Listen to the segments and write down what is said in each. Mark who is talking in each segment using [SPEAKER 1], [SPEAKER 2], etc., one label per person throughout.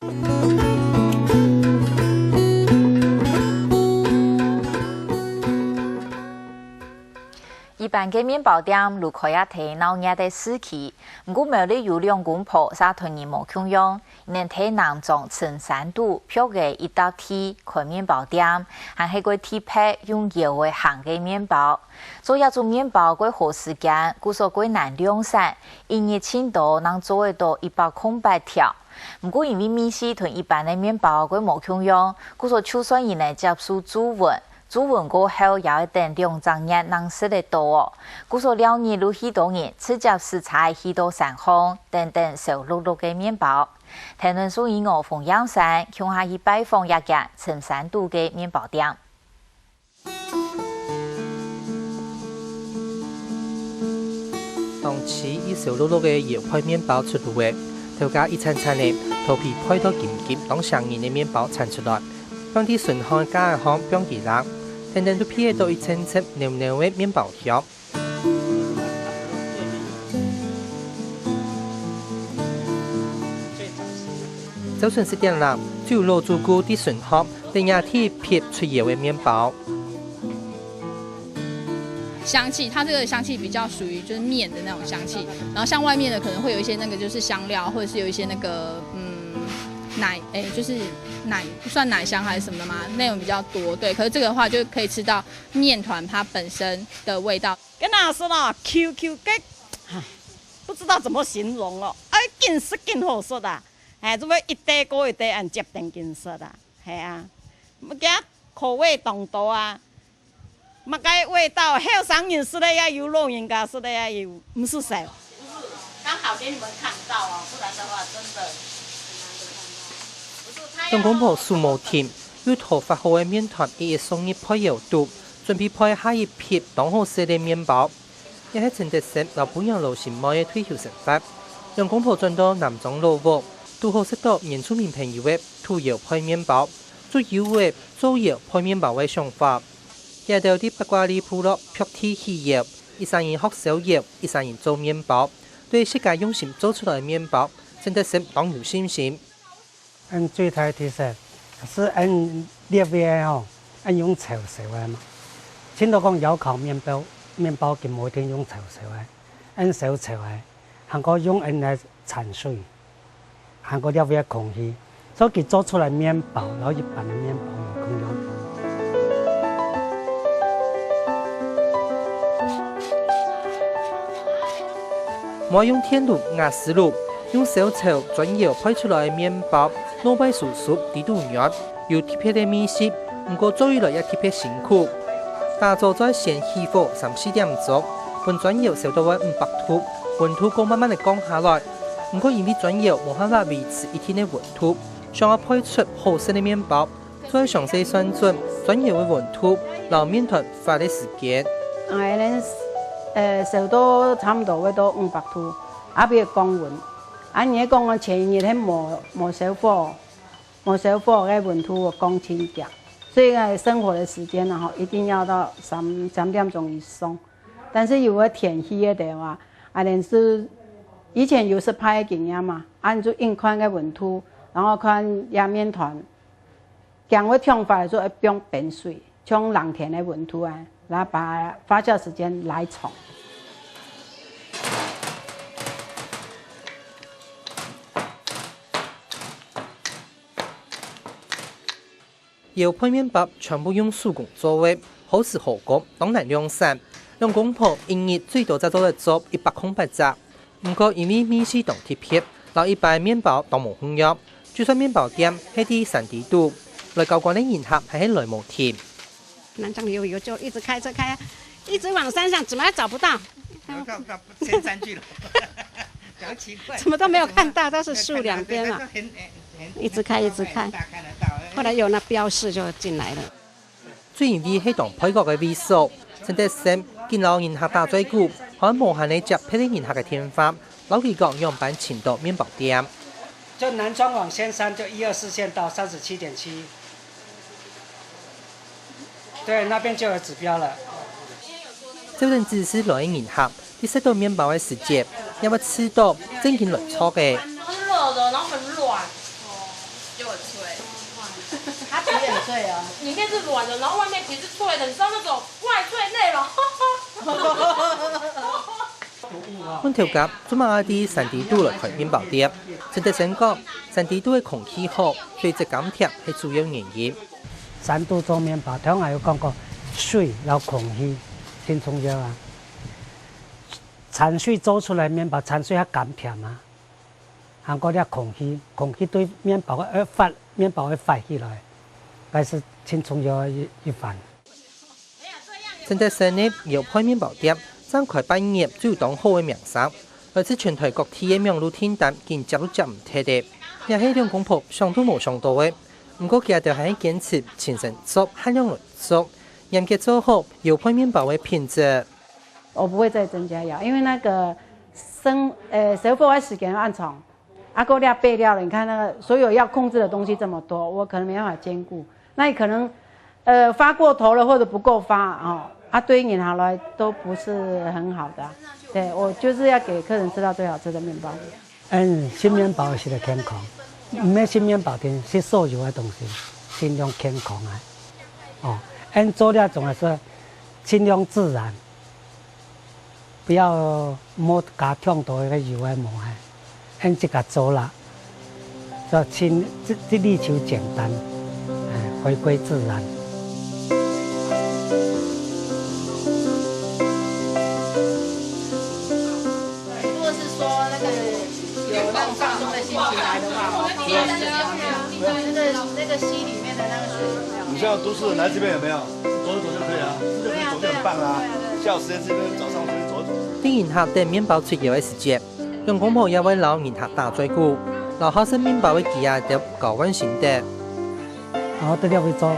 [SPEAKER 1] 一般嘅面包店如可以睇闹热的市区，不过冇哩有两公婆沙屯人冇共用，能睇南庄陈山度漂嘅一道梯开面包店，还係個梯配用油嘅行嘅面包。做一種面包過好時間，故所過難量產，一日千多能做得到100條。不過因為米線同一般的面包過冇共用，故所就算伊能接受煮穩。煮完過後，也一定2-3日能食得到哦。故所2年有許多人直接食材許多3項，等等熟碌碌嘅面包。談論說以我鳳陽山，向下去拜訪一間陳山度嘅面包店。
[SPEAKER 2] 當時以熟碌碌嘅油塊面包出爐嘅，頭家一層層嘅頭皮開到緊緊，當上癮嘅面包產出來，當啲順汗加嘅汗變幾冷。等等都撇到一層層黏黏的面包條，就算10點啦，就攞住個啲順殼，等下替撇出油的面包。
[SPEAKER 3] 香氣，它這個香氣比較屬於就是麵的那種香氣，然後像外面的可能會有一些那個就是香料，或者是有一些那個奶，就是奶算奶香還是什麼的嘛，內容比較多，對。可是這個的話就可以吃到麵團它本身的味道。
[SPEAKER 4] 跟那是啦 ，QQ 嘅，不知道怎麼形容咯。更色更好食啊！做咩一袋過一袋按接定更色啊？係啊，乜嘅口味濃多啊？乜嘅味道，還有上癮式的呀，有肉人家式的呀，有唔是少。剛好給你們看到啊，不然的話真的。
[SPEAKER 2] 當公婆數無甜，要頭發好嘅麵團一送一配油肚，準備配下一撇當好食嘅麵包。一係陳德成老本養老前冇嘅退休生活，讓公婆轉到南莊老屋，都好識到原住民朋友嘅土油配麵包，最有嘅做油配麵包嘅想法。也到啲八卦里鋪落劈鐵起油，一三人學手油，一三人做麵包，對世界用心做出來嘅麵包，陳德成當有信心。
[SPEAKER 5] 按最大特色是按列位吼，按用炒熟的嘛。青島講窯烤麵包佢冇定用炒熟的，按手炒的，韓國用按來產水，韓國列位空氣，所以佢做出來麵包，然後一般的麵包冇咁用。
[SPEAKER 2] 冇用天爐、壓絲爐，用手炒轉油配出來嘅麵包。老闆叔叔地度熱，有特別的米線，不過做起來也特別辛苦。打造在先起火3-4點鐘，本轉油燒到500度，溫度過慢慢地降下來。不過因為轉油冇辦法維持一天的溫度，想要配出好食的麵包，再詳細算準轉油的溫度，撈麵團發的時間。
[SPEAKER 6] 燒到差唔多會到500度，阿別降溫。按你講，我前日喺冇燒火嘅溫度降輕一點，所以生火的時間呢，一定要到3點鐘以上。但是有個天氣的話，是以前有是拍經驗嘛，按住硬看個溫度，然後看壓麵團，將會燙發的時候不用變水，從冷天的溫度啊，然後把發酵時間來長。
[SPEAKER 2] 油配麵包全部用手工做的，好食好過，當然量產。兩公婆一日最多才做得做100隻。不過因為米線當鐵片，老一般麵包當無烘藥，就算麵包店喺啲3地度，來高官的迎合還係來無甜。
[SPEAKER 4] 南莊有就一直開車開，一直往山上，怎麼也找不到。先上去了，好奇怪，怎麼都沒有看到，都是樹兩邊嘛。一直開，後來有那標示就進來了。
[SPEAKER 2] 最因為係當配角嘅味素，陳德成見老人客打最久，可無限你接配啲人客嘅天花，老佢講樣板前到麵包店。
[SPEAKER 5] 就南莊往仙山就124線到37.7，對，那邊就有指標了。
[SPEAKER 2] 這陣只是來人客，你食到麵包嘅時節，因為吃到正經亂錯嘅。
[SPEAKER 4] 很熱的，然後很軟。
[SPEAKER 6] 脆啊，
[SPEAKER 7] 里面是软的，然后外面皮是脆的，你知道那种外脆内软。
[SPEAKER 2] 阮条甲做马伫三地都来开面包店，陈德生讲，三地都的空气好，所以质感甜係主要原因。
[SPEAKER 5] 三度做面包，聽我有講過水有空氣，挺重要啊。產水做出來面包，產水較甘甜啊。韓國啲空氣，空氣對面包會發，面包會發起來，係是挺重要一環。
[SPEAKER 2] 陳德生呢有開面包店，爭開8年就有當好嘅名聲，而且全台各地嘅名路天單見接都接唔脫嘅，也係兩公婆上都冇上到嘅。不過佢哋係堅持親身做，限量來做，嚴格做好有開面包嘅品質。
[SPEAKER 6] 我不會再增加藥，因為那個手貨時間按廠，夠料備料了。你看那個所有要控制的東西這麼多，我可能沒辦法兼顧。那你可能發過頭了或者不夠發對銀行來都不是很好的。對，我就是要給客人吃到最好吃的麵包。
[SPEAKER 5] 新麵包是健康。唔係新麵包店是所有嘅東西，盡量健康啊！做了仲係說盡量自然，不要冇加太多嘅油嘅冇即個做啦，就力求簡單，回歸自然。
[SPEAKER 6] 如果是說那個有那種放鬆的心情來的話，那個溪裡面的那個水。
[SPEAKER 8] 你像都市人來這邊有沒有？走一走就可以啊，這邊走就很棒啊。下午時間這邊早上出去走一走。
[SPEAKER 2] 啲銀客等麵包出油嘅時節，用公婆也會留銀客打嘴鼓，留學生麵包嘅記憶點高溫性的。
[SPEAKER 5] 我都了會做，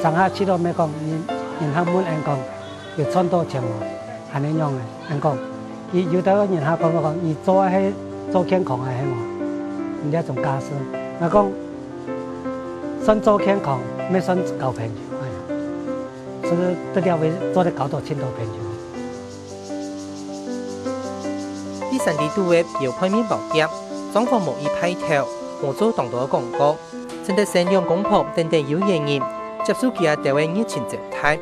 [SPEAKER 5] 上下去到咩講，銀客滿人講要賺多錢喎，係呢樣嘅。人講，有得銀客講，你做係做健康嘅係嘛？人家仲加薪，我講想做健康，咩想搞平住，所以都了會做得搞到千多平住。
[SPEAKER 2] 啲三地都嘅有開面包店，裝潢無意派頭，冇做當多嘅廣告。陳德生兩公婆等有緣人接受佢哋嘅熱情接待，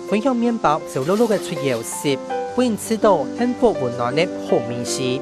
[SPEAKER 2] 分享麵包熟碌碌嘅出油時，不因吃到幸福溫暖嘅好美食。